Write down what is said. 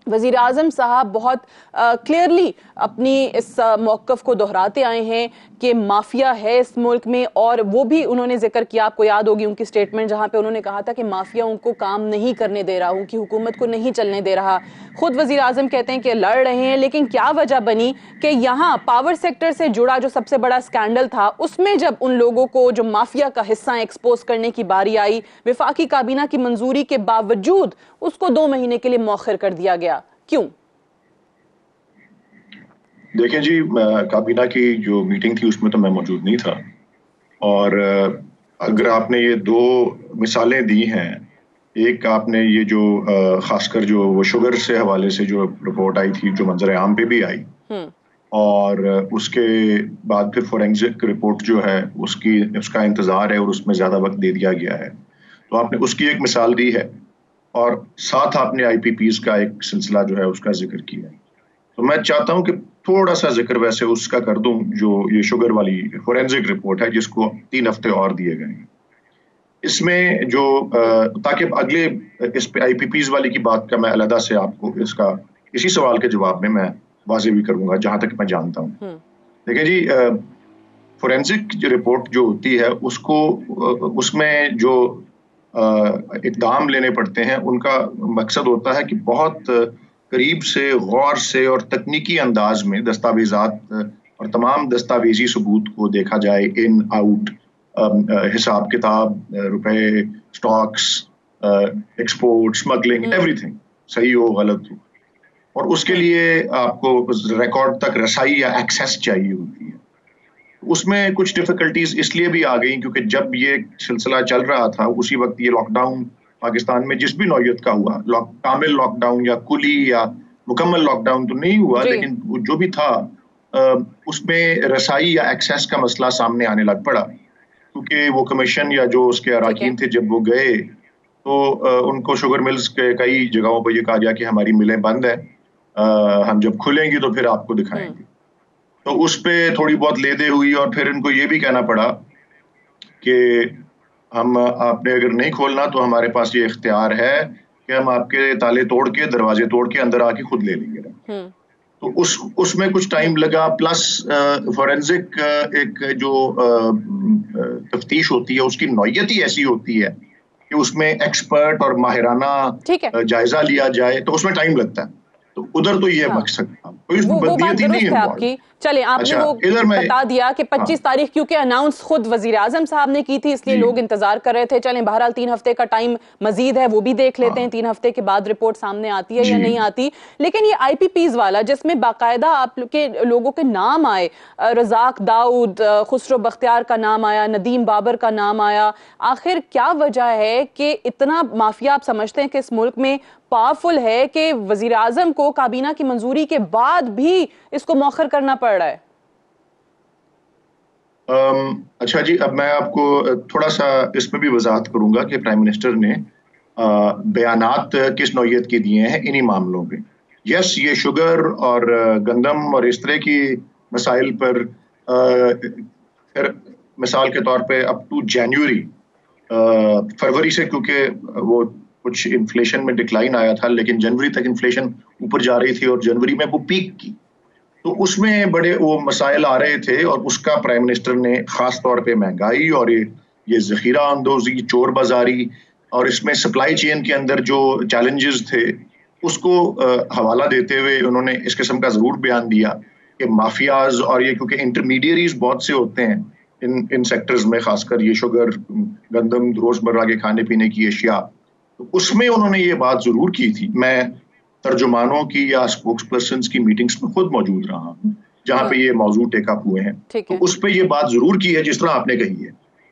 وزیر اعظم صاحب بہت کلیئرلی اپنی اس موقف کو دہراتے آئے ہیں کہ مافیا ہے اس ملک میں، اور وہ بھی انہوں نے ذکر کیا، آپ کو یاد ہوگی ان کی سٹیٹمنٹ جہاں پہ انہوں نے کہا تھا کہ مافیا ان کو کام نہیں کرنے دے رہا، ان کی حکومت کو نہیں چلنے دے رہا. خود وزیر اعظم کہتے ہیں کہ لڑ رہے ہیں، لیکن کیا وجہ بنی کہ یہاں پاور سیکٹر سے جڑا جو سب سے بڑا اسکینڈل تھا اس میں جب ان لوگوں کو جو مافیا کا حصہ ایکسپوز کرنے کی باری آئی، وفاقی کابینہ کی منظوری کے باوجود اس کو 2 مہینے کے لیے مؤخر کر دیا گیا. کیوں؟ دیکھیں جی، کابینہ کی جو میٹنگ تھی اس میں تو میں موجود نہیں تھا، اور اگر آپ نے یہ 2 مثالیں دی ہیں، ایک آپ نے یہ جو خاص کر جو وہ شوگر سے حوالے سے جو رپورٹ آئی تھی جو منظر عام پہ بھی آئی، اور اس کے بعد پھر فورینزک رپورٹ جو ہے اس کا انتظار ہے اور اس میں زیادہ وقت دے دیا گیا ہے، تو آپ نے اس کی ایک مثال دی ہے، اور ساتھ آپ نے آئی پی پیز کا ایک سلسلہ جو ہے اس کا ذکر کیا ہے. تو میں چاہتا ہوں کہ تھوڑا سا ذکر ویسے اس کا کر دوں جو یہ شوگر والی فورینزک رپورٹ ہے جس کو 3 ہفتے اور دیے گئے ہیں. اس میں جو تاکہ اگلے اس پہ آئی پی پیز والی کی بات کا میں علیحدہ سے آپ کو اس کا اسی سوال کے جواب میں واضح بھی کروں گا جہاں تک میں جانتا ہوں. دیکھیں جی، فورینزک جو رپورٹ جو ہوتی ہے اس میں جو اقدام لینے پڑتے ہیں ان کا مقصد ہوتا ہے کہ بہت قریب سے، غور سے اور تکنیکی انداز میں دستاویزات اور تمام دستاویزی ثبوت کو دیکھا جائے، ان آؤٹ، حساب کتاب، روپے، Stokes, export, smuggling, every thing صحیح ہو غلط ہو، اور اس کے لیے آپ کو ریکارڈ تک رسائی یا ایکسیس چاہیے ہوتی ہے. اس میں کچھ ڈیفیکلٹیز اس لیے بھی آ گئی کیونکہ جب یہ سلسلہ چل رہا تھا اسی وقت یہ لاک ڈاؤن پاکستان میں جس بھی نوعیت کا ہوا، کامل لاک ڈاؤن یا کلی یا مکمل لاک ڈاؤن تو نہیں ہوا، لیکن جو بھی تھا اس میں رسائی یا ایکسیس کا مسئلہ سامنے آنے لگ پڑا، کیونکہ وہ کمیشن یا جو اس کے اراکین تھے جب وہ گئے تو ان کو شوگر ملز کے کئی جگہوں پہ یہ کہا گیا کہ ہماری ملیں بند ہیں، ہم جب کھلیں گی تو پھر آپ کو دکھائیں گے. تو اس پہ تھوڑی بہت لیدے ہوئی، اور پھر ان کو یہ بھی کہنا پڑا کہ آپ نے اگر نہیں کھولنا تو ہمارے پاس یہ اختیار ہے کہ ہم آپ کے تالے توڑ کے، دروازے توڑ کے اندر آ کے خود لے لیں گے. تو اس میں کچھ ٹائم لگا، پلس فورینزک ایک جو تفتیش ہوتی ہے اس کی نوعیت ہی ایسی ہوتی ہے کہ اس میں ایکسپرٹ اور ماہرانہ جائزہ لیا جائے تو اس میں ٹائم لگتا ہے. تو ادھر تو یہ مقصد تھا، وہ بات درست ہے آپ کی. چلیں، آپ نے وہ بتا دیا کہ 25 تاریخ کیونکہ اناؤنس خود وزیر اعظم صاحب نے کی تھی، اس لیے لوگ انتظار کر رہے تھے. چلیں، بہرحال 3 ہفتے کا ٹائم مزید ہے، وہ بھی دیکھ لیتے ہیں 3 ہفتے کے بعد رپورٹ سامنے آتی ہے یا نہیں آتی. لیکن یہ آئی پی پیز والا جس میں باقاعدہ آپ کے لوگوں کے نام آئے، رزاق داؤد، خسرو بختیار کا نام آیا، ندیم بابر کا نام آیا، آخر کیا وجہ ہے کہ اتنا مافیا آپ سمجھتے ہیں کہ اس ملک میں پاورفل ہے کہ وزیر اعظم کو کابینہ کی منظوری کے بعد بھی اس کو مؤخر کرنا پڑ رہا ہے؟ اچھا جی، اب میں آپ کو تھوڑا سا اس میں بھی وضاحت کروں گا کہ پرائم منسٹر نے بیانات کس نوعیت کے دیے ہیں انہی معاملوں پہ. یس، یہ شوگر اور گندم اور اس طرح کی مسائل پر پھر مثال کے طور پہ اپ ٹو جنوری، فروری سے کیونکہ وہ کچھ انفلیشن میں ڈکلائن آیا تھا، لیکن جنوری تک انفلیشن اوپر جا رہی تھی اور جنوری میں وہ پیک کی، تو اس میں بڑے وہ مسائل آ رہے تھے، اور اس کا پرائم منسٹر نے خاص طور پہ مہنگائی اور یہ ذخیرہ اندوزی، چور بازاری، اور اس میں سپلائی چین کے اندر جو چیلنجز تھے اس کو حوالہ دیتے ہوئے انہوں نے اس قسم کا ضرور بیان دیا کہ مافیاز اور یہ کیونکہ انٹرمیڈیریز بہت سے ہوتے ہیں ان سیکٹرز میں، خاص کر یہ شوگر، گندم، روزمرہ کے کھانے پینے کی اشیاء، تو اس میں انہوں نے یہ بات ضرور کی تھی. میں ترجمانوں کی یا اسپوکس پرسنز کی میٹنگز میں خود موجود رہا ہوں جہاں پہ یہ موضوع ٹیک اپ ہوئے ہیں، تو اس پہ یہ بات ضرور کی ہے جس طرح آپ نے کہی ہے